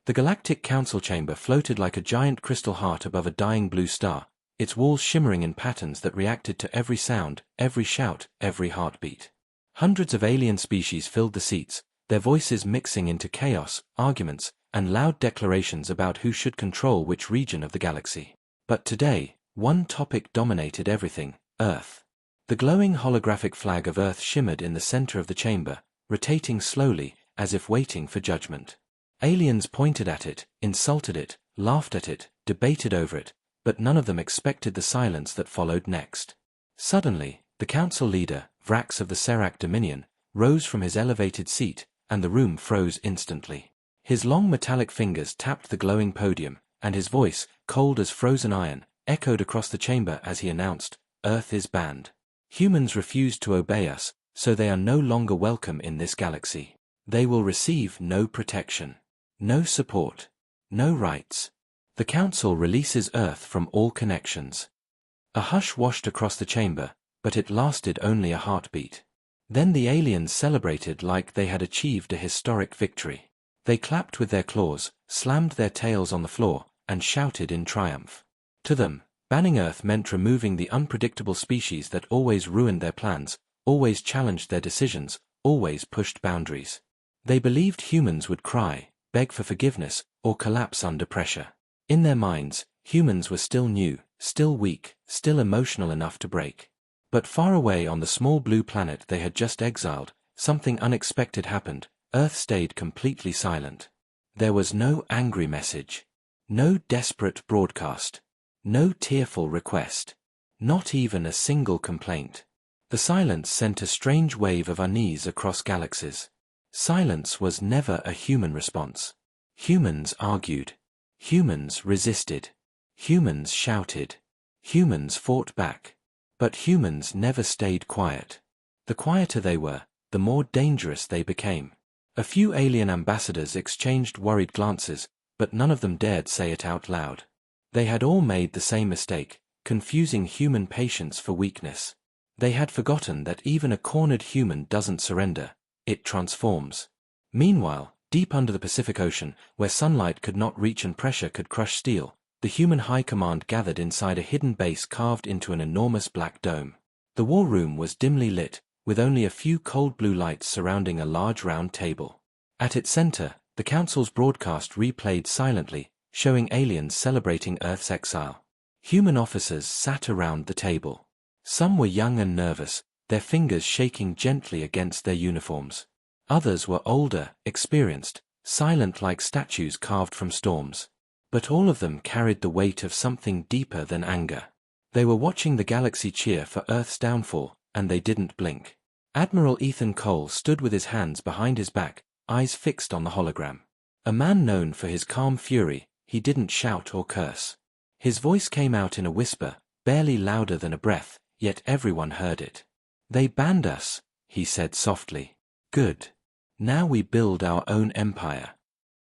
The Galactic Council chamber floated like a giant crystal heart above a dying blue star, its walls shimmering in patterns that reacted to every sound, every shout, every heartbeat. Hundreds of alien species filled the seats, their voices mixing into chaos, arguments, and loud declarations about who should control which region of the galaxy. But today, one topic dominated everything: Earth. The glowing holographic flag of Earth shimmered in the center of the chamber, rotating slowly, as if waiting for judgment. Aliens pointed at it, insulted it, laughed at it, debated over it, but none of them expected the silence that followed next. Suddenly, the council leader, Vrax of the Serac Dominion, rose from his elevated seat, and the room froze instantly. His long metallic fingers tapped the glowing podium, and his voice, cold as frozen iron, echoed across the chamber as he announced, "Earth is banned. Humans refuse to obey us, so they are no longer welcome in this galaxy. They will receive no protection, no support, no rights. The Council releases Earth from all connections." A hush washed across the chamber, but it lasted only a heartbeat. Then the aliens celebrated like they had achieved a historic victory. They clapped with their claws, slammed their tails on the floor, and shouted in triumph. To them, banning Earth meant removing the unpredictable species that always ruined their plans, always challenged their decisions, always pushed boundaries. They believed humans would cry, beg for forgiveness, or collapse under pressure. In their minds, humans were still new, still weak, still emotional enough to break. But far away on the small blue planet they had just exiled, something unexpected happened. Earth stayed completely silent. There was no angry message, no desperate broadcast, no tearful request, not even a single complaint. The silence sent a strange wave of unease across galaxies. Silence was never a human response. Humans argued. Humans resisted. Humans shouted. Humans fought back. But humans never stayed quiet. The quieter they were, the more dangerous they became. A few alien ambassadors exchanged worried glances, but none of them dared say it out loud. They had all made the same mistake, confusing human patience for weakness. They had forgotten that even a cornered human doesn't surrender, it transforms. Meanwhile, deep under the Pacific Ocean, where sunlight could not reach and pressure could crush steel, the human high command gathered inside a hidden base carved into an enormous black dome. The war room was dimly lit, with only a few cold blue lights surrounding a large round table. At its center, the Council's broadcast replayed silently, showing aliens celebrating Earth's exile. Human officers sat around the table. Some were young and nervous, their fingers shaking gently against their uniforms. Others were older, experienced, silent like statues carved from storms. But all of them carried the weight of something deeper than anger. They were watching the galaxy cheer for Earth's downfall, and they didn't blink. Admiral Ethan Cole stood with his hands behind his back, eyes fixed on the hologram. A man known for his calm fury, he didn't shout or curse. His voice came out in a whisper, barely louder than a breath, yet everyone heard it. "They banned us," he said softly. "Good. Now we build our own empire."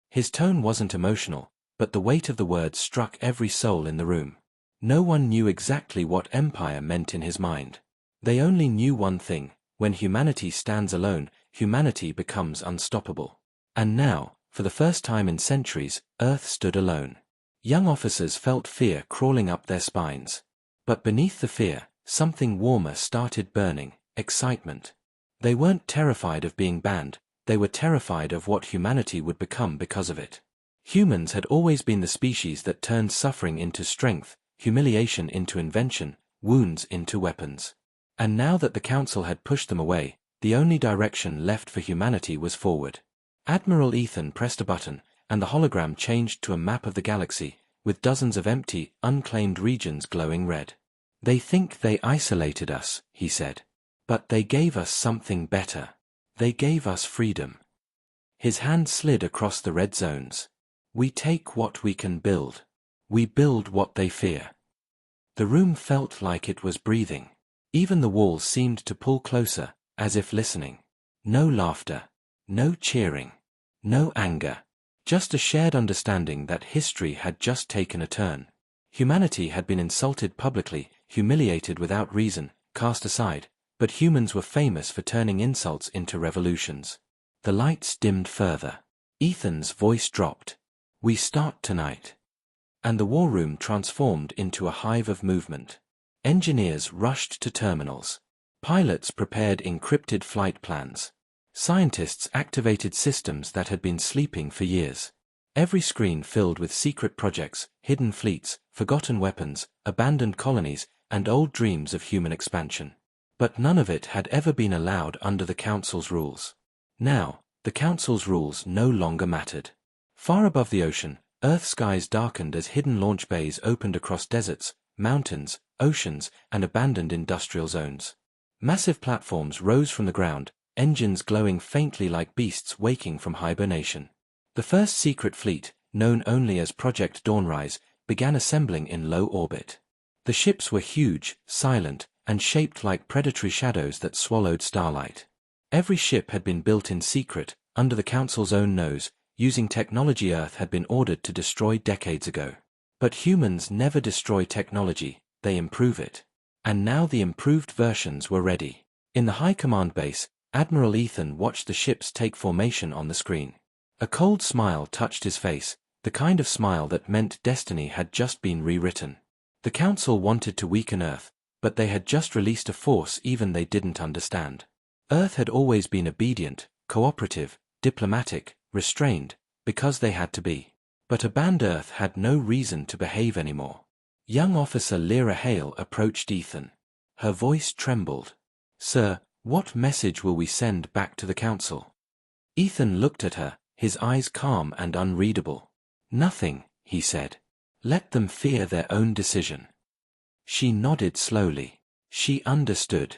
His tone wasn't emotional, but the weight of the words struck every soul in the room. No one knew exactly what empire meant in his mind. They only knew one thing: when humanity stands alone, humanity becomes unstoppable. And now, for the first time in centuries, Earth stood alone. Young officers felt fear crawling up their spines. But beneath the fear, something warmer started burning: excitement. They weren't terrified of being banned, they were terrified of what humanity would become because of it. Humans had always been the species that turned suffering into strength, humiliation into invention, wounds into weapons. And now that the Council had pushed them away, the only direction left for humanity was forward. Admiral Ethan pressed a button, and the hologram changed to a map of the galaxy, with dozens of empty, unclaimed regions glowing red. "They think they isolated us," he said. "But they gave us something better. They gave us freedom." His hand slid across the red zones. "We take what we can build. We build what they fear." The room felt like it was breathing. Even the walls seemed to pull closer, as if listening. No laughter. No cheering. No anger. Just a shared understanding that history had just taken a turn. Humanity had been insulted publicly, humiliated without reason, cast aside, but humans were famous for turning insults into revolutions. The lights dimmed further. Ethan's voice dropped. We start tonight. And the war room transformed into a hive of movement. Engineers rushed to terminals. Pilots prepared encrypted flight plans. Scientists activated systems that had been sleeping for years. Every screen filled with secret projects, hidden fleets, forgotten weapons, abandoned colonies, and old dreams of human expansion. But none of it had ever been allowed under the Council's rules. Now, the Council's rules no longer mattered. Far above the ocean, Earth skies darkened as hidden launch bays opened across deserts, mountains, oceans, and abandoned industrial zones. Massive platforms rose from the ground, engines glowing faintly like beasts waking from hibernation. The first secret fleet, known only as Project Dawnrise, began assembling in low orbit. The ships were huge, silent, and shaped like predatory shadows that swallowed starlight. Every ship had been built in secret, under the Council's own nose, using technology Earth had been ordered to destroy decades ago. But humans never destroy technology, they improve it. And now the improved versions were ready. In the High Command base, Admiral Ethan watched the ships take formation on the screen. A cold smile touched his face, the kind of smile that meant destiny had just been rewritten. The Council wanted to weaken Earth, but they had just released a force even they didn't understand. Earth had always been obedient, cooperative, diplomatic, restrained, because they had to be. But a banned Earth had no reason to behave anymore. Young Officer Lyra Hale approached Ethan. Her voice trembled. "Sir, what message will we send back to the Council?" Ethan looked at her, his eyes calm and unreadable. "Nothing," he said. "Let them fear their own decision." She nodded slowly. She understood.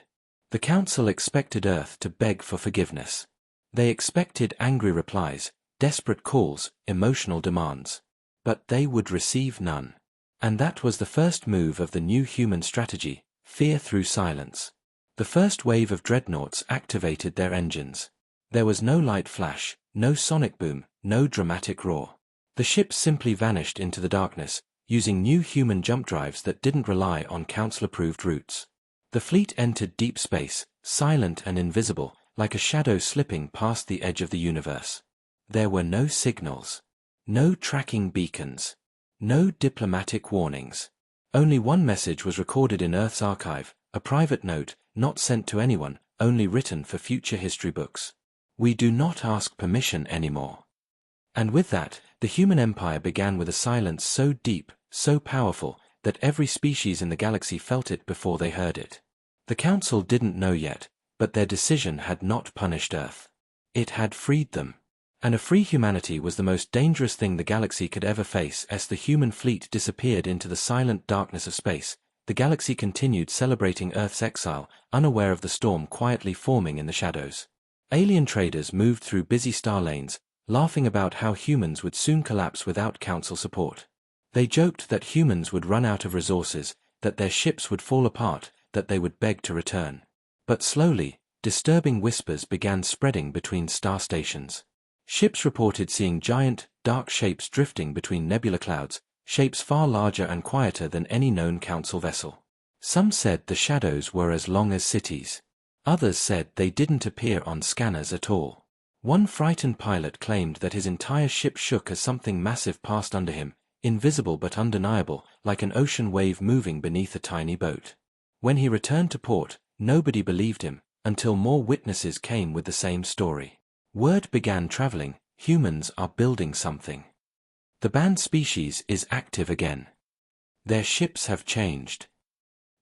The Council expected Earth to beg for forgiveness. They expected angry replies, desperate calls, emotional demands. But they would receive none. And that was the first move of the new human strategy, fear through silence. The first wave of dreadnoughts activated their engines. There was no light flash, no sonic boom, no dramatic roar. The ships simply vanished into the darkness, using new human jump drives that didn't rely on Council-approved routes. The fleet entered deep space, silent and invisible, like a shadow slipping past the edge of the universe. There were no signals, no tracking beacons, no diplomatic warnings. Only one message was recorded in Earth's archive, a private note, not sent to anyone, only written for future history books. "We do not ask permission anymore." And with that, the human empire began with a silence so deep, so powerful, that every species in the galaxy felt it before they heard it. The Council didn't know yet, but their decision had not punished Earth. It had freed them. And a free humanity was the most dangerous thing the galaxy could ever face. As the human fleet disappeared into the silent darkness of space, the galaxy continued celebrating Earth's exile, unaware of the storm quietly forming in the shadows. Alien traders moved through busy star lanes, laughing about how humans would soon collapse without Council support. They joked that humans would run out of resources, that their ships would fall apart, that they would beg to return. But slowly, disturbing whispers began spreading between star stations. Ships reported seeing giant, dark shapes drifting between nebula clouds, shapes far larger and quieter than any known Council vessel. Some said the shadows were as long as cities. Others said they didn't appear on scanners at all. One frightened pilot claimed that his entire ship shook as something massive passed under him, invisible but undeniable, like an ocean wave moving beneath a tiny boat. When he returned to port, nobody believed him, until more witnesses came with the same story. Word began traveling, humans are building something. The banned species is active again. Their ships have changed.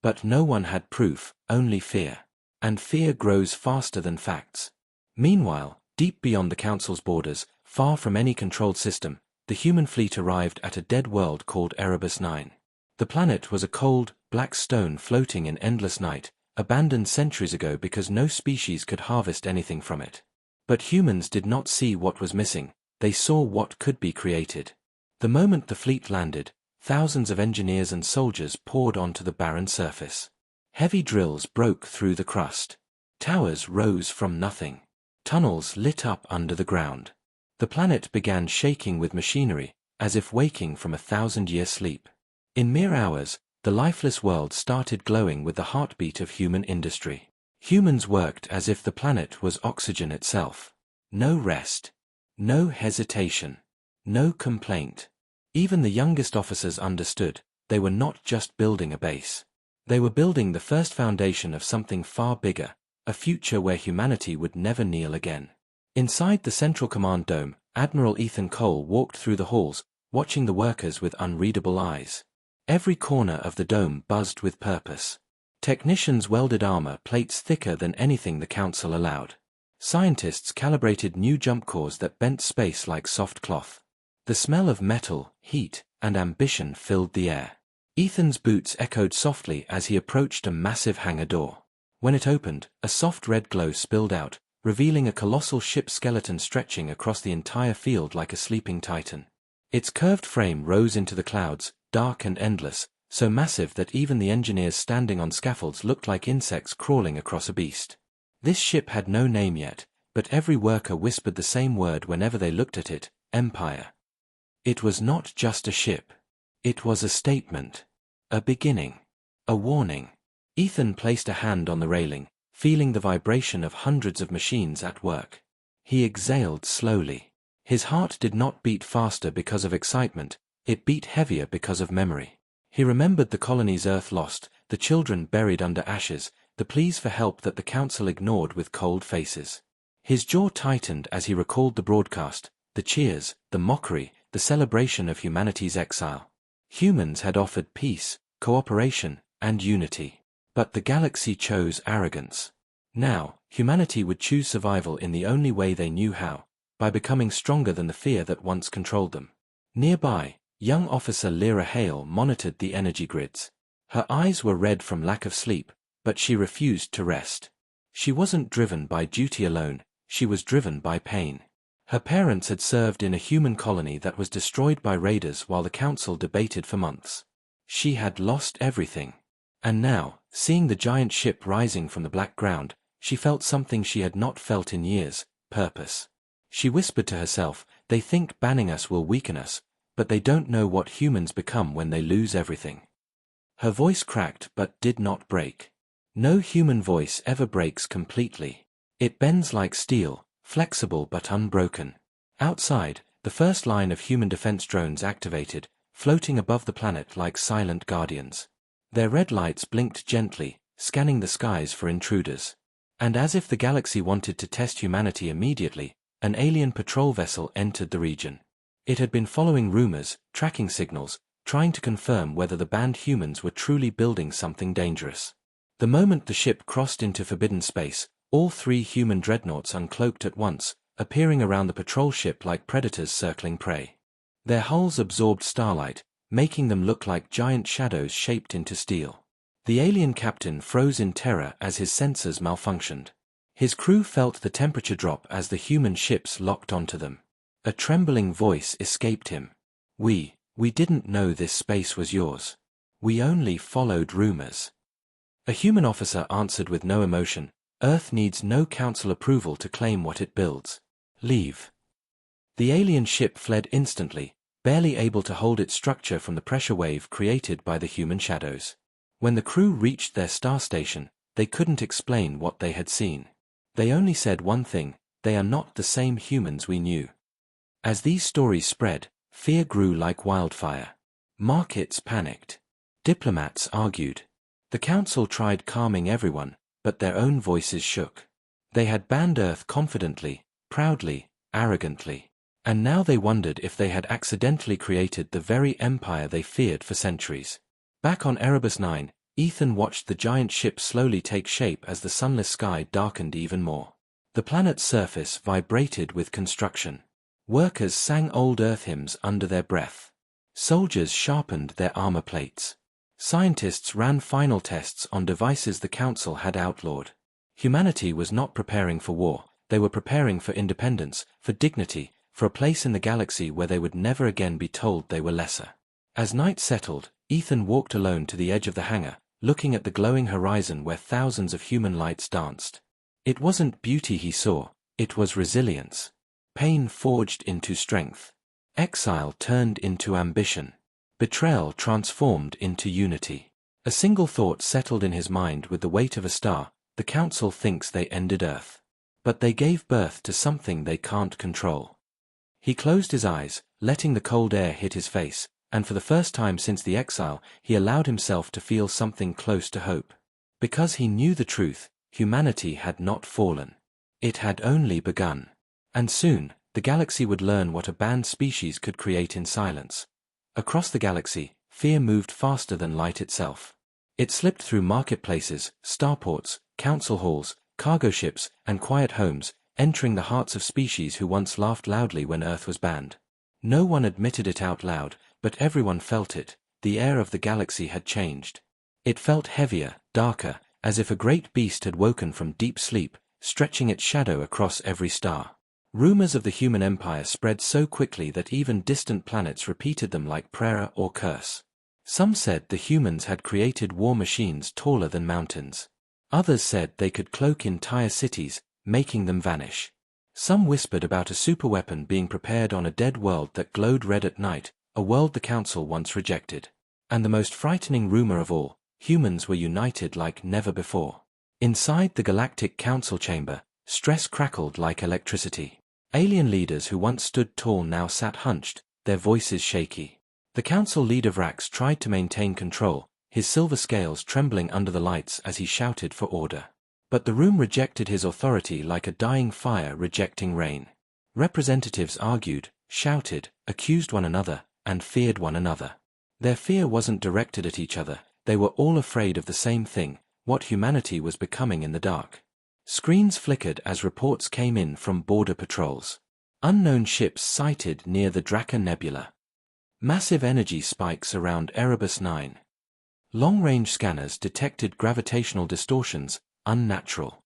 But no one had proof, only fear. And fear grows faster than facts. Meanwhile, deep beyond the Council's borders, far from any controlled system, the human fleet arrived at a dead world called Erebus 9. The planet was a cold, black stone floating in endless night, abandoned centuries ago because no species could harvest anything from it. But humans did not see what was missing, they saw what could be created. The moment the fleet landed, thousands of engineers and soldiers poured onto the barren surface. Heavy drills broke through the crust. Towers rose from nothing. Tunnels lit up under the ground. The planet began shaking with machinery, as if waking from a 1,000-year sleep. In mere hours, the lifeless world started glowing with the heartbeat of human industry. Humans worked as if the planet was oxygen itself. No rest. No hesitation. No complaint. Even the youngest officers understood, they were not just building a base. They were building the first foundation of something far bigger, a future where humanity would never kneel again. Inside the Central Command Dome, Admiral Ethan Cole walked through the halls, watching the workers with unreadable eyes. Every corner of the dome buzzed with purpose. Technicians welded armor plates thicker than anything the Council allowed. Scientists calibrated new jump cores that bent space like soft cloth. The smell of metal, heat, and ambition filled the air. Ethan's boots echoed softly as he approached a massive hangar door. When it opened, a soft red glow spilled out, revealing a colossal ship skeleton stretching across the entire field like a sleeping titan. Its curved frame rose into the clouds, dark and endless, so massive that even the engineers standing on scaffolds looked like insects crawling across a beast. This ship had no name yet, but every worker whispered the same word whenever they looked at it: Empire. It was not just a ship. It was a statement. A beginning. A warning. Ethan placed a hand on the railing, feeling the vibration of hundreds of machines at work. He exhaled slowly. His heart did not beat faster because of excitement, it beat heavier because of memory. He remembered the colonies Earth lost, the children buried under ashes, the pleas for help that the Council ignored with cold faces. His jaw tightened as he recalled the broadcast, the cheers, the mockery, the celebration of humanity's exile. Humans had offered peace, cooperation, and unity. But the galaxy chose arrogance. Now, humanity would choose survival in the only way they knew how, by becoming stronger than the fear that once controlled them. Nearby, young officer Lyra Hale monitored the energy grids. Her eyes were red from lack of sleep, but she refused to rest. She wasn't driven by duty alone, she was driven by pain. Her parents had served in a human colony that was destroyed by raiders while the Council debated for months. She had lost everything. And now, seeing the giant ship rising from the black ground, she felt something she had not felt in years: purpose. She whispered to herself, they think banning us will weaken us, but they don't know what humans become when they lose everything. Her voice cracked but did not break. No human voice ever breaks completely. It bends like steel, flexible but unbroken. Outside, the first line of human defense drones activated, floating above the planet like silent guardians. Their red lights blinked gently, scanning the skies for intruders. And as if the galaxy wanted to test humanity immediately, an alien patrol vessel entered the region. It had been following rumors, tracking signals, trying to confirm whether the banned humans were truly building something dangerous. The moment the ship crossed into forbidden space, all three human dreadnoughts uncloaked at once, appearing around the patrol ship like predators circling prey. Their hulls absorbed starlight, making them look like giant shadows shaped into steel. The alien captain froze in terror as his sensors malfunctioned. His crew felt the temperature drop as the human ships locked onto them. A trembling voice escaped him. We didn't know this space was yours. We only followed rumors." A human officer answered with no emotion, "Earth needs no council approval to claim what it builds. Leave." The alien ship fled instantly, barely able to hold its structure from the pressure wave created by the human shadows. When the crew reached their star station, they couldn't explain what they had seen. They only said one thing: they are not the same humans we knew. As these stories spread, fear grew like wildfire. Markets panicked. Diplomats argued. The council tried calming everyone, but their own voices shook. They had banned Earth confidently, proudly, arrogantly. And now they wondered if they had accidentally created the very empire they feared for centuries. Back on Erebus 9, Ethan watched the giant ship slowly take shape as the sunless sky darkened even more. The planet's surface vibrated with construction. Workers sang old Earth hymns under their breath. Soldiers sharpened their armor plates. Scientists ran final tests on devices the Council had outlawed. Humanity was not preparing for war, they were preparing for independence, for dignity, for a place in the galaxy where they would never again be told they were lesser. As night settled, Ethan walked alone to the edge of the hangar, looking at the glowing horizon where thousands of human lights danced. It wasn't beauty he saw, it was resilience. Pain forged into strength. Exile turned into ambition. Betrayal transformed into unity. A single thought settled in his mind with the weight of a star: the Council thinks they ended Earth. But they gave birth to something they can't control. He closed his eyes, letting the cold air hit his face, and for the first time since the exile, he allowed himself to feel something close to hope. Because he knew the truth, humanity had not fallen. It had only begun. And soon, the galaxy would learn what a banned species could create in silence. Across the galaxy, fear moved faster than light itself. It slipped through marketplaces, starports, council halls, cargo ships, and quiet homes, entering the hearts of species who once laughed loudly when Earth was banned. No one admitted it out loud, but everyone felt it. The air of the galaxy had changed. It felt heavier, darker, as if a great beast had woken from deep sleep, stretching its shadow across every star. Rumors of the human empire spread so quickly that even distant planets repeated them like prayer or curse. Some said the humans had created war machines taller than mountains. Others said they could cloak entire cities, making them vanish. Some whispered about a superweapon being prepared on a dead world that glowed red at night, a world the Council once rejected. And the most frightening rumor of all, humans were united like never before. Inside the Galactic Council chamber, stress crackled like electricity. Alien leaders who once stood tall now sat hunched, their voices shaky. The Council leader Vrax tried to maintain control, his silver scales trembling under the lights as he shouted for order. But the room rejected his authority like a dying fire rejecting rain. Representatives argued, shouted, accused one another, and feared one another. Their fear wasn't directed at each other, they were all afraid of the same thing, what humanity was becoming in the dark. Screens flickered as reports came in from border patrols. Unknown ships sighted near the Draca Nebula. Massive energy spikes around Erebus 9. Long-range scanners detected gravitational distortions, unnatural.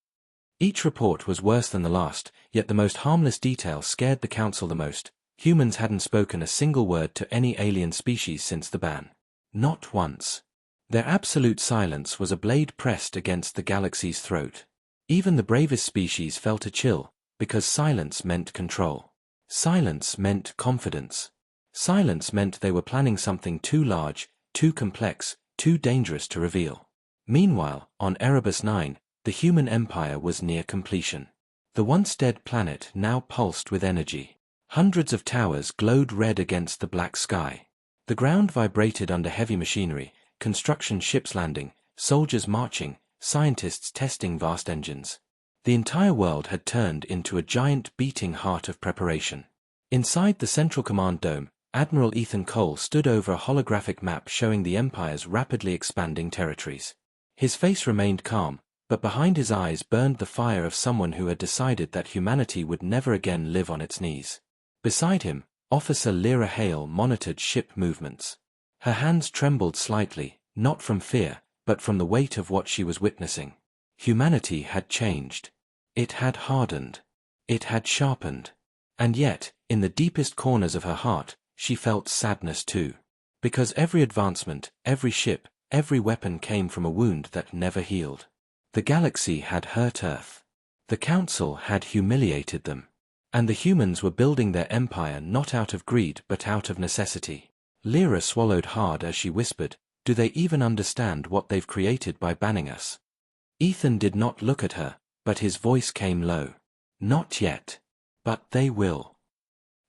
Each report was worse than the last, yet the most harmless detail scared the Council the most. Humans hadn't spoken a single word to any alien species since the ban. Not once. Their absolute silence was a blade pressed against the galaxy's throat. Even the bravest species felt a chill, because silence meant control. Silence meant confidence. Silence meant they were planning something too large, too complex, too dangerous to reveal. Meanwhile, on Erebus 9, the human empire was near completion. The once dead planet now pulsed with energy. Hundreds of towers glowed red against the black sky. The ground vibrated under heavy machinery, construction ships landing, soldiers marching, scientists testing vast engines. The entire world had turned into a giant beating heart of preparation. Inside the Central Command Dome, Admiral Ethan Cole stood over a holographic map showing the Empire's rapidly expanding territories. His face remained calm, but behind his eyes burned the fire of someone who had decided that humanity would never again live on its knees. Beside him, Officer Lyra Hale monitored ship movements. Her hands trembled slightly, not from fear, but from the weight of what she was witnessing. Humanity had changed. It had hardened. It had sharpened. And yet, in the deepest corners of her heart, she felt sadness too. Because every advancement, every ship, every weapon came from a wound that never healed. The galaxy had hurt Earth. The Council had humiliated them. And the humans were building their empire not out of greed but out of necessity. Lyra swallowed hard as she whispered, "Do they even understand what they've created by banning us?" Ethan did not look at her, but his voice came low. "Not yet. But they will."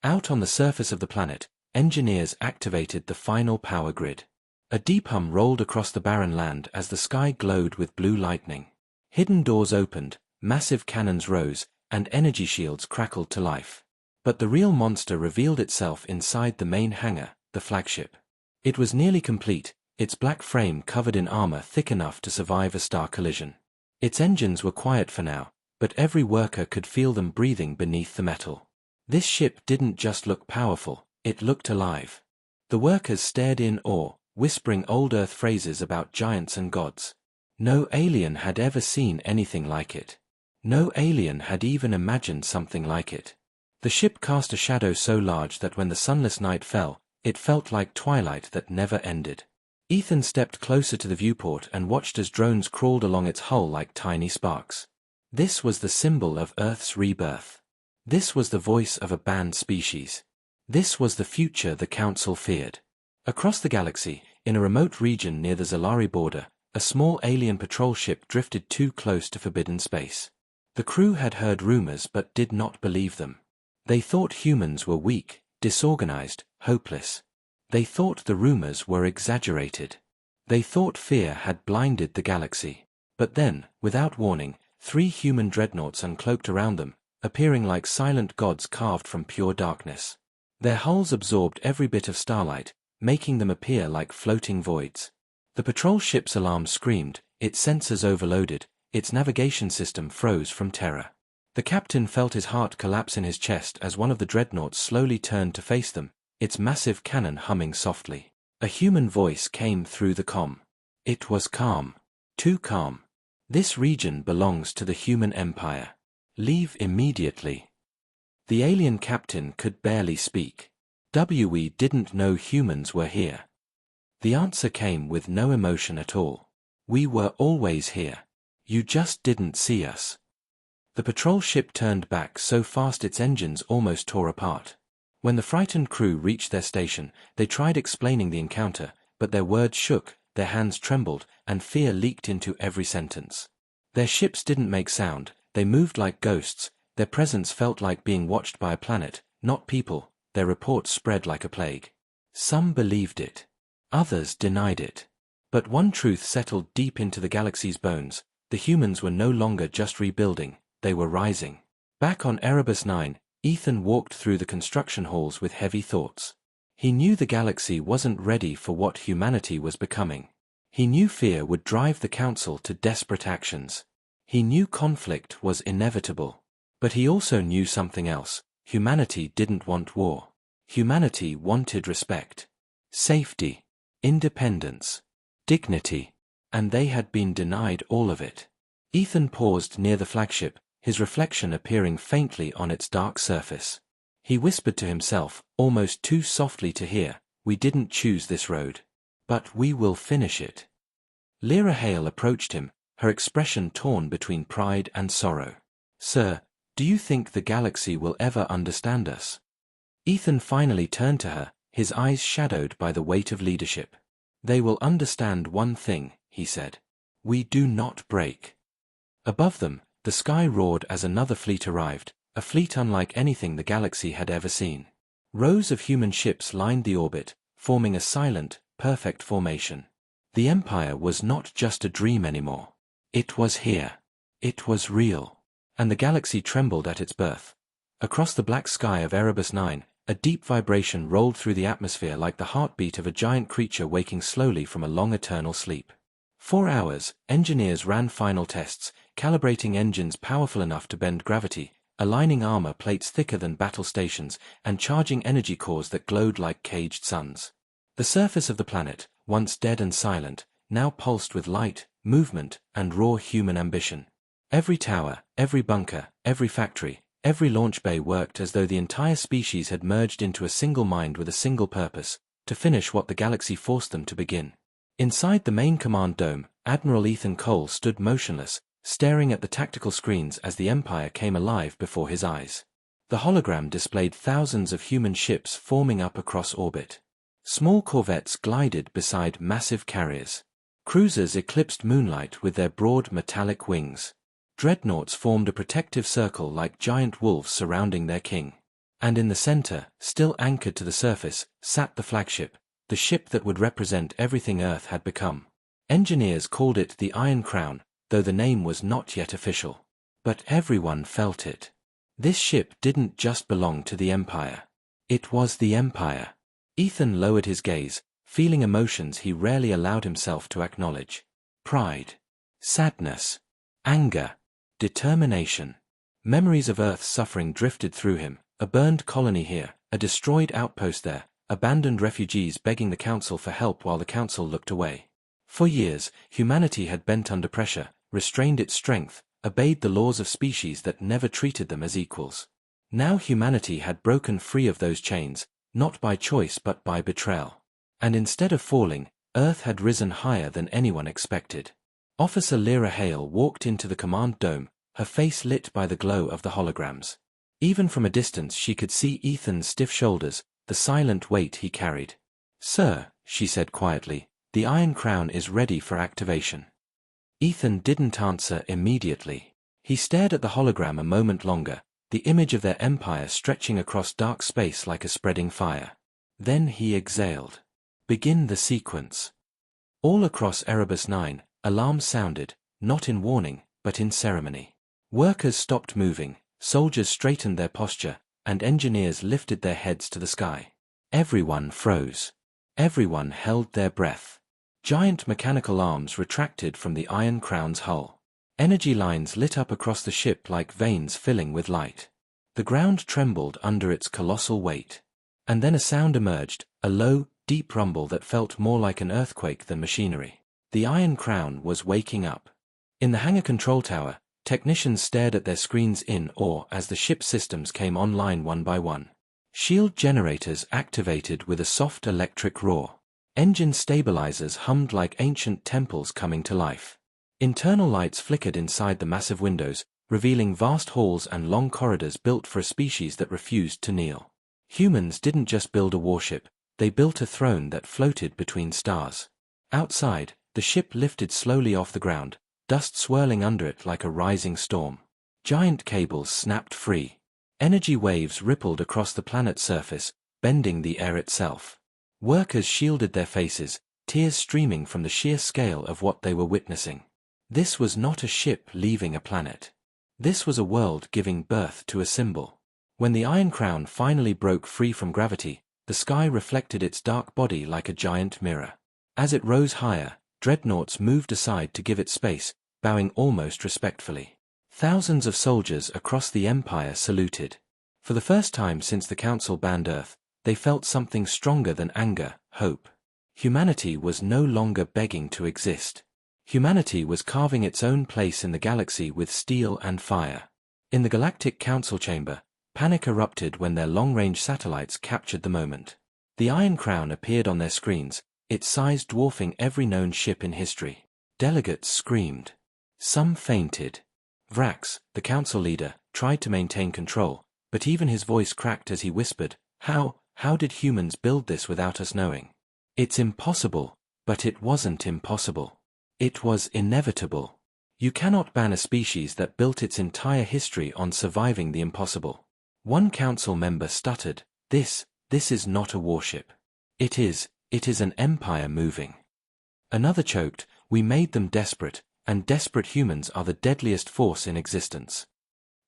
Out on the surface of the planet, engineers activated the final power grid. A deep hum rolled across the barren land as the sky glowed with blue lightning. Hidden doors opened, massive cannons rose, and energy shields crackled to life. But the real monster revealed itself inside the main hangar, the flagship. It was nearly complete, its black frame covered in armor thick enough to survive a star collision. Its engines were quiet for now, but every worker could feel them breathing beneath the metal. This ship didn't just look powerful, it looked alive. The workers stared in awe, whispering old Earth phrases about giants and gods. No alien had ever seen anything like it. No alien had even imagined something like it. The ship cast a shadow so large that when the sunless night fell, it felt like twilight that never ended. Ethan stepped closer to the viewport and watched as drones crawled along its hull like tiny sparks. This was the symbol of Earth's rebirth. This was the voice of a banned species. This was the future the Council feared. Across the galaxy, in a remote region near the Zalari border, a small alien patrol ship drifted too close to forbidden space. The crew had heard rumors but did not believe them. They thought humans were weak, disorganized, hopeless. They thought the rumors were exaggerated. They thought fear had blinded the galaxy. But then, without warning, 3 human dreadnoughts uncloaked around them, appearing like silent gods carved from pure darkness. Their hulls absorbed every bit of starlight, making them appear like floating voids. The patrol ship's alarm screamed, its sensors overloaded, its navigation system froze from terror. The captain felt his heart collapse in his chest as one of the dreadnoughts slowly turned to face them, its massive cannon humming softly. A human voice came through the comm. It was calm. Too calm. This region belongs to the human empire. Leave immediately. The alien captain could barely speak. We didn't know humans were here. The answer came with no emotion at all. We were always here. You just didn't see us. The patrol ship turned back so fast its engines almost tore apart. When the frightened crew reached their station, they tried explaining the encounter, but their words shook, their hands trembled, and fear leaked into every sentence. Their ships didn't make sound, they moved like ghosts, their presence felt like being watched by a planet, not people. Their reports spread like a plague. Some believed it. Others denied it. But one truth settled deep into the galaxy's bones: the humans were no longer just rebuilding, they were rising. Back on Erebus 9, Ethan walked through the construction halls with heavy thoughts. He knew the galaxy wasn't ready for what humanity was becoming. He knew fear would drive the Council to desperate actions. He knew conflict was inevitable. But he also knew something else. Humanity didn't want war. Humanity wanted respect, safety, independence, dignity, and they had been denied all of it. Ethan paused near the flagship, his reflection appearing faintly on its dark surface. He whispered to himself, almost too softly to hear, "We didn't choose this road. But we will finish it." Lyra Hale approached him, her expression torn between pride and sorrow. "Sir, do you think the galaxy will ever understand us?" Ethan finally turned to her, his eyes shadowed by the weight of leadership. "They will understand one thing," he said. "We do not break." Above them, the sky roared as another fleet arrived, a fleet unlike anything the galaxy had ever seen. Rows of human ships lined the orbit, forming a silent, perfect formation. The Empire was not just a dream anymore. It was here. It was real. And the galaxy trembled at its birth. Across the black sky of Erebus 9, a deep vibration rolled through the atmosphere like the heartbeat of a giant creature waking slowly from a long eternal sleep. 4 hours, engineers ran final tests, calibrating engines powerful enough to bend gravity, aligning armor plates thicker than battle stations, and charging energy cores that glowed like caged suns. The surface of the planet, once dead and silent, now pulsed with light, movement, and raw human ambition. Every tower, every bunker, every factory, every launch bay worked as though the entire species had merged into a single mind with a single purpose: to finish what the galaxy forced them to begin. Inside the main command dome, Admiral Ethan Cole stood motionless, staring at the tactical screens as the Empire came alive before his eyes. The hologram displayed thousands of human ships forming up across orbit. Small corvettes glided beside massive carriers. Cruisers eclipsed moonlight with their broad metallic wings. Dreadnoughts formed a protective circle like giant wolves surrounding their king. And in the center, still anchored to the surface, sat the flagship, the ship that would represent everything Earth had become. Engineers called it the Iron Crown, though the name was not yet official. But everyone felt it. This ship didn't just belong to the Empire. It was the Empire. Ethan lowered his gaze, feeling emotions he rarely allowed himself to acknowledge. Pride, sadness, anger, determination. Memories of Earth's suffering drifted through him, a burned colony here, a destroyed outpost there, abandoned refugees begging the Council for help while the Council looked away. For years, humanity had bent under pressure, restrained its strength, obeyed the laws of species that never treated them as equals. Now humanity had broken free of those chains, not by choice but by betrayal. And instead of falling, Earth had risen higher than anyone expected. Officer Lyra Hale walked into the command dome, her face lit by the glow of the holograms. Even from a distance she could see Ethan's stiff shoulders, the silent weight he carried. "Sir," she said quietly, "the Iron Crown is ready for activation." Ethan didn't answer immediately. He stared at the hologram a moment longer, the image of their empire stretching across dark space like a spreading fire. Then he exhaled. Begin the sequence. All across Erebus 9, alarms sounded, not in warning, but in ceremony. Workers stopped moving, soldiers straightened their posture, and engineers lifted their heads to the sky. Everyone froze. Everyone held their breath. Giant mechanical arms retracted from the Iron Crown's hull. Energy lines lit up across the ship like veins filling with light. The ground trembled under its colossal weight. And then a sound emerged, a low, deep rumble that felt more like an earthquake than machinery. The Iron Crown was waking up. In the hangar control tower, technicians stared at their screens in awe as the ship's systems came online one by one. Shield generators activated with a soft electric roar. Engine stabilizers hummed like ancient temples coming to life. Internal lights flickered inside the massive windows, revealing vast halls and long corridors built for a species that refused to kneel. Humans didn't just build a warship, they built a throne that floated between stars. Outside, the ship lifted slowly off the ground, dust swirling under it like a rising storm. Giant cables snapped free. Energy waves rippled across the planet's surface, bending the air itself. Workers shielded their faces, tears streaming from the sheer scale of what they were witnessing. This was not a ship leaving a planet. This was a world giving birth to a symbol. When the Iron Crown finally broke free from gravity, the sky reflected its dark body like a giant mirror. As it rose higher, dreadnoughts moved aside to give it space, bowing almost respectfully. Thousands of soldiers across the Empire saluted. For the first time since the Council banned Earth, they felt something stronger than anger, hope. Humanity was no longer begging to exist. Humanity was carving its own place in the galaxy with steel and fire. In the Galactic Council chamber, panic erupted when their long-range satellites captured the moment. The Iron Crown appeared on their screens, its size dwarfing every known ship in history. Delegates screamed. Some fainted. Vrax, the council leader, tried to maintain control, but even his voice cracked as he whispered, How did humans build this without us knowing? It's impossible, but it wasn't impossible. It was inevitable. You cannot ban a species that built its entire history on surviving the impossible. One council member stuttered, This is not a warship. It is an empire moving. Another choked, We made them desperate, and desperate humans are the deadliest force in existence.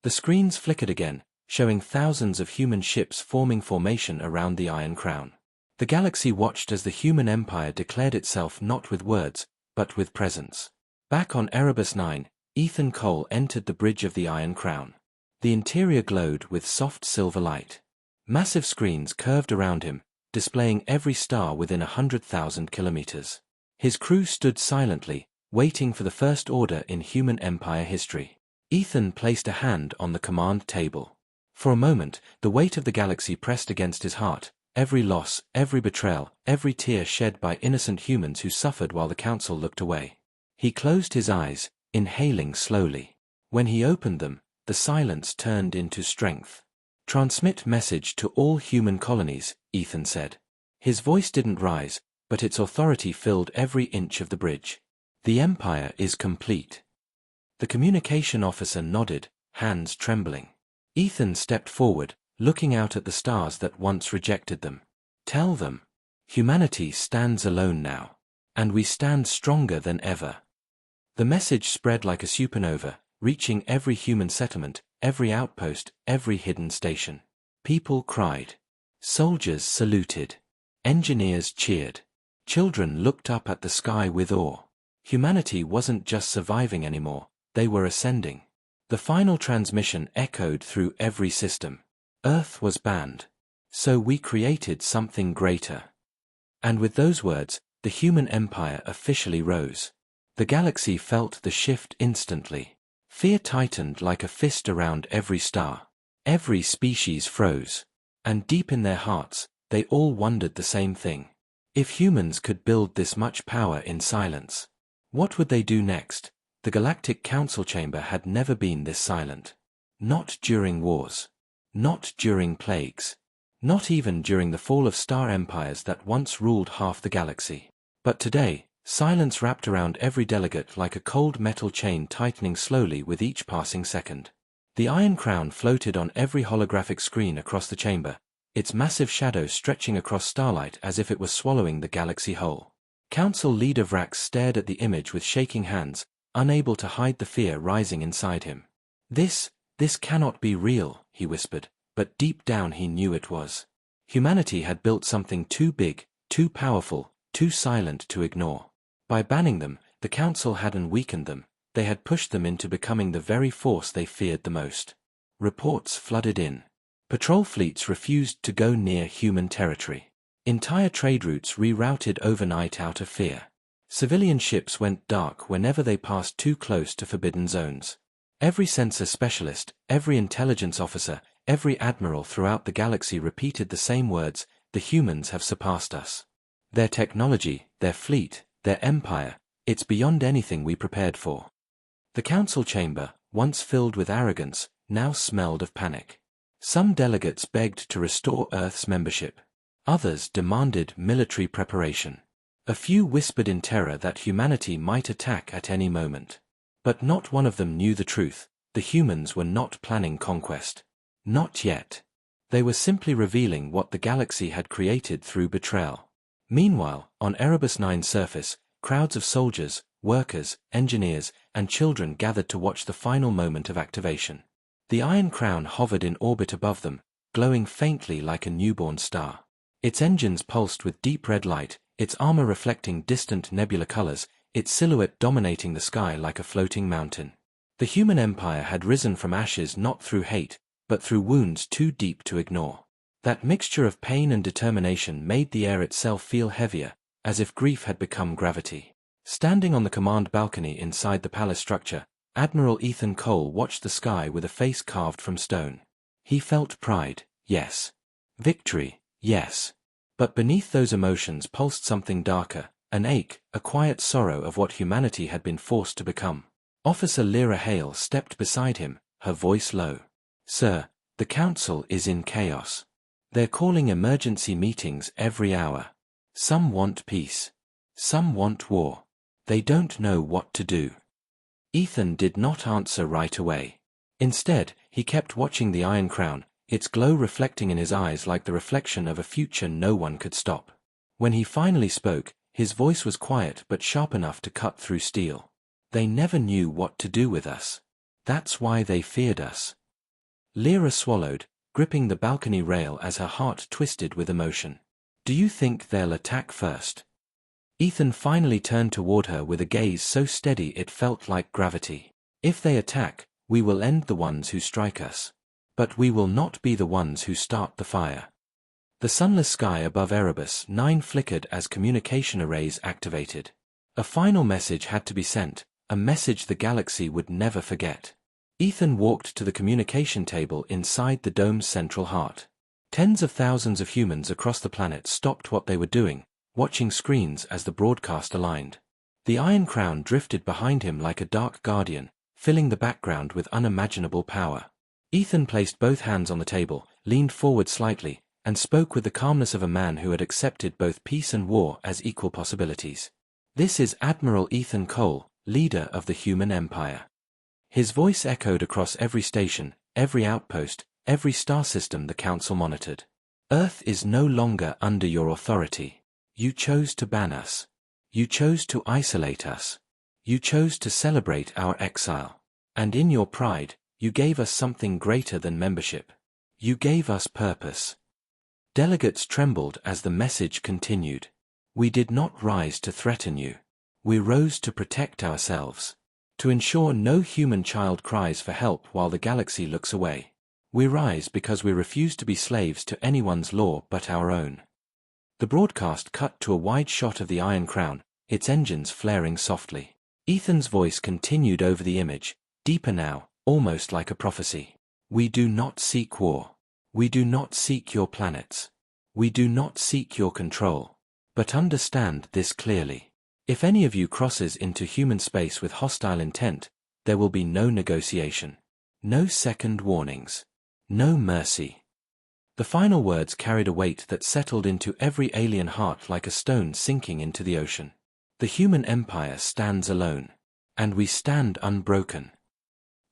The screens flickered again, showing thousands of human ships forming formation around the Iron Crown. The galaxy watched as the human empire declared itself not with words, but with presence. Back on Erebus 9, Ethan Cole entered the bridge of the Iron Crown. The interior glowed with soft silver light. Massive screens curved around him, displaying every star within 100,000 kilometers. His crew stood silently, waiting for the first order in human empire history. Ethan placed a hand on the command table. For a moment, the weight of the galaxy pressed against his heart, every loss, every betrayal, every tear shed by innocent humans who suffered while the council looked away. He closed his eyes, inhaling slowly. When he opened them, the silence turned into strength. Transmit message to all human colonies, Ethan said. His voice didn't rise, but its authority filled every inch of the bridge. The Empire is complete. The communication officer nodded, hands trembling. Ethan stepped forward, looking out at the stars that once rejected them. Tell them. Humanity stands alone now. And we stand stronger than ever. The message spread like a supernova, reaching every human settlement, every outpost, every hidden station. People cried. Soldiers saluted. Engineers cheered. Children looked up at the sky with awe. Humanity wasn't just surviving anymore, they were ascending. The final transmission echoed through every system. Earth was banned. So we created something greater. And with those words, the human empire officially rose. The galaxy felt the shift instantly. Fear tightened like a fist around every star. Every species froze. And deep in their hearts, they all wondered the same thing. If humans could build this much power in silence, what would they do next? The Galactic Council chamber had never been this silent. Not during wars. Not during plagues. Not even during the fall of star empires that once ruled half the galaxy. But today, silence wrapped around every delegate like a cold metal chain tightening slowly with each passing second. The Iron Crown floated on every holographic screen across the chamber, its massive shadow stretching across starlight as if it was swallowing the galaxy whole. Council leader Vrax stared at the image with shaking hands, unable to hide the fear rising inside him. This cannot be real, he whispered, but deep down he knew it was. Humanity had built something too big, too powerful, too silent to ignore. By banning them, the Council hadn't weakened them, they had pushed them into becoming the very force they feared the most. Reports flooded in. Patrol fleets refused to go near human territory. Entire trade routes rerouted overnight out of fear. Civilian ships went dark whenever they passed too close to forbidden zones. Every sensor specialist, every intelligence officer, every admiral throughout the galaxy repeated the same words: the humans have surpassed us. Their technology, their fleet, their empire, it's beyond anything we prepared for. The council chamber, once filled with arrogance, now smelled of panic. Some delegates begged to restore Earth's membership. Others demanded military preparation. A few whispered in terror that humanity might attack at any moment. But not one of them knew the truth. The humans were not planning conquest. Not yet. They were simply revealing what the galaxy had created through betrayal. Meanwhile, on Erebus 9's surface, crowds of soldiers, workers, engineers, and children gathered to watch the final moment of activation. The Iron Crown hovered in orbit above them, glowing faintly like a newborn star. Its engines pulsed with deep red light, its armor reflecting distant nebular colors, its silhouette dominating the sky like a floating mountain. The human empire had risen from ashes not through hate, but through wounds too deep to ignore. That mixture of pain and determination made the air itself feel heavier, as if grief had become gravity. Standing on the command balcony inside the palace structure, Admiral Ethan Cole watched the sky with a face carved from stone. He felt pride, yes. Victory, yes. But beneath those emotions pulsed something darker, an ache, a quiet sorrow of what humanity had been forced to become. Officer Lyra Hale stepped beside him, her voice low. "Sir, the council is in chaos. They're calling emergency meetings every hour. Some want peace. Some want war. They don't know what to do." Ethan did not answer right away. Instead, he kept watching the Iron Crown, its glow reflecting in his eyes like the reflection of a future no one could stop. When he finally spoke, his voice was quiet but sharp enough to cut through steel. "They never knew what to do with us. That's why they feared us." Lyra swallowed, gripping the balcony rail as her heart twisted with emotion. "Do you think they'll attack first?" Ethan finally turned toward her with a gaze so steady it felt like gravity. "If they attack, we will end the ones who strike us. But we will not be the ones who start the fire." The sunless sky above Erebus 9 flickered as communication arrays activated. A final message had to be sent, a message the galaxy would never forget. Ethan walked to the communication table inside the dome's central heart. Tens of thousands of humans across the planet stopped what they were doing, watching screens as the broadcast aligned. The Iron Crown drifted behind him like a dark guardian, filling the background with unimaginable power. Ethan placed both hands on the table, leaned forward slightly, and spoke with the calmness of a man who had accepted both peace and war as equal possibilities. "This is Admiral Ethan Cole, leader of the human empire." His voice echoed across every station, every outpost, every star system the council monitored. "Earth is no longer under your authority. You chose to ban us. You chose to isolate us. You chose to celebrate our exile. And in your pride, you gave us something greater than membership. You gave us purpose." Delegates trembled as the message continued. "We did not rise to threaten you. We rose to protect ourselves. To ensure no human child cries for help while the galaxy looks away. We rise because we refuse to be slaves to anyone's law but our own." The broadcast cut to a wide shot of the Iron Crown, its engines flaring softly. Ethan's voice continued over the image, deeper now, almost like a prophecy. "We do not seek war. We do not seek your planets. We do not seek your control. But understand this clearly. If any of you crosses into human space with hostile intent, there will be no negotiation. No second warnings. No mercy." The final words carried a weight that settled into every alien heart like a stone sinking into the ocean. The human empire stands alone. And we stand unbroken.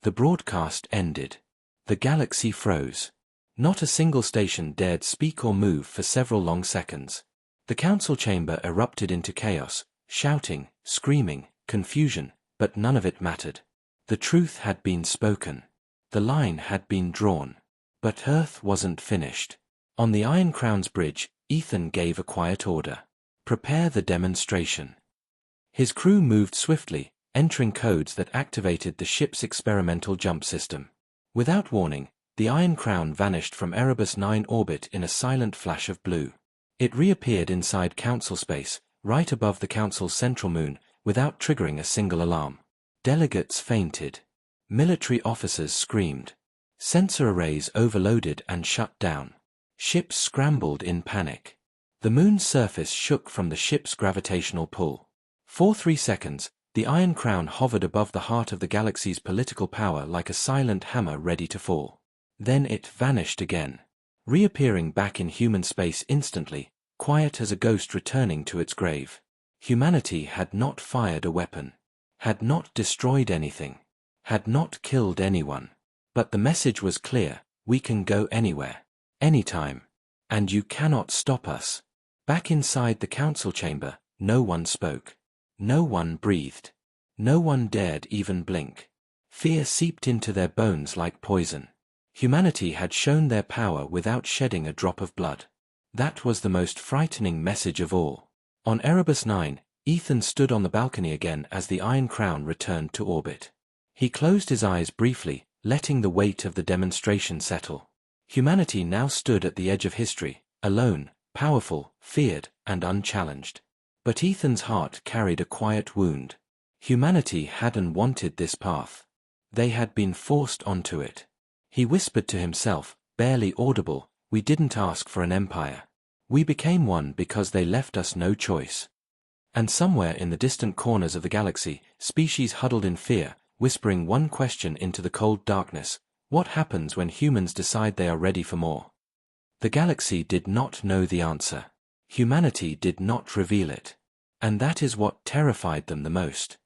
The broadcast ended. The galaxy froze. Not a single station dared speak or move for several long seconds. The council chamber erupted into chaos, shouting, screaming, confusion, but none of it mattered. The truth had been spoken. The line had been drawn. But Earth wasn't finished. On the Iron Crown's bridge, Ethan gave a quiet order. Prepare the demonstration. His crew moved swiftly, entering codes that activated the ship's experimental jump system. Without warning, the Iron Crown vanished from Erebus 9 orbit in a silent flash of blue. It reappeared inside Council space, right above the Council's central moon, without triggering a single alarm. Delegates fainted. Military officers screamed. Sensor arrays overloaded and shut down. Ships scrambled in panic. The moon's surface shook from the ship's gravitational pull. For 3 seconds, the Iron Crown hovered above the heart of the galaxy's political power like a silent hammer ready to fall. Then it vanished again, reappearing back in human space instantly, quiet as a ghost returning to its grave. Humanity had not fired a weapon, had not destroyed anything, had not killed anyone. But the message was clear: we can go anywhere, anytime, and you cannot stop us. Back inside the council chamber, no one spoke. No one breathed. No one dared even blink. Fear seeped into their bones like poison. Humanity had shown their power without shedding a drop of blood. That was the most frightening message of all. On Erebus 9, Ethan stood on the balcony again as the Iron Crown returned to orbit. He closed his eyes briefly, letting the weight of the demonstration settle. Humanity now stood at the edge of history, alone, powerful, feared, and unchallenged. But Ethan's heart carried a quiet wound. Humanity hadn't wanted this path. They had been forced onto it. He whispered to himself, barely audible, "We didn't ask for an empire. We became one because they left us no choice." And somewhere in the distant corners of the galaxy, species huddled in fear, whispering one question into the cold darkness: what happens when humans decide they are ready for more? The galaxy did not know the answer. Humanity did not reveal it. And that is what terrified them the most.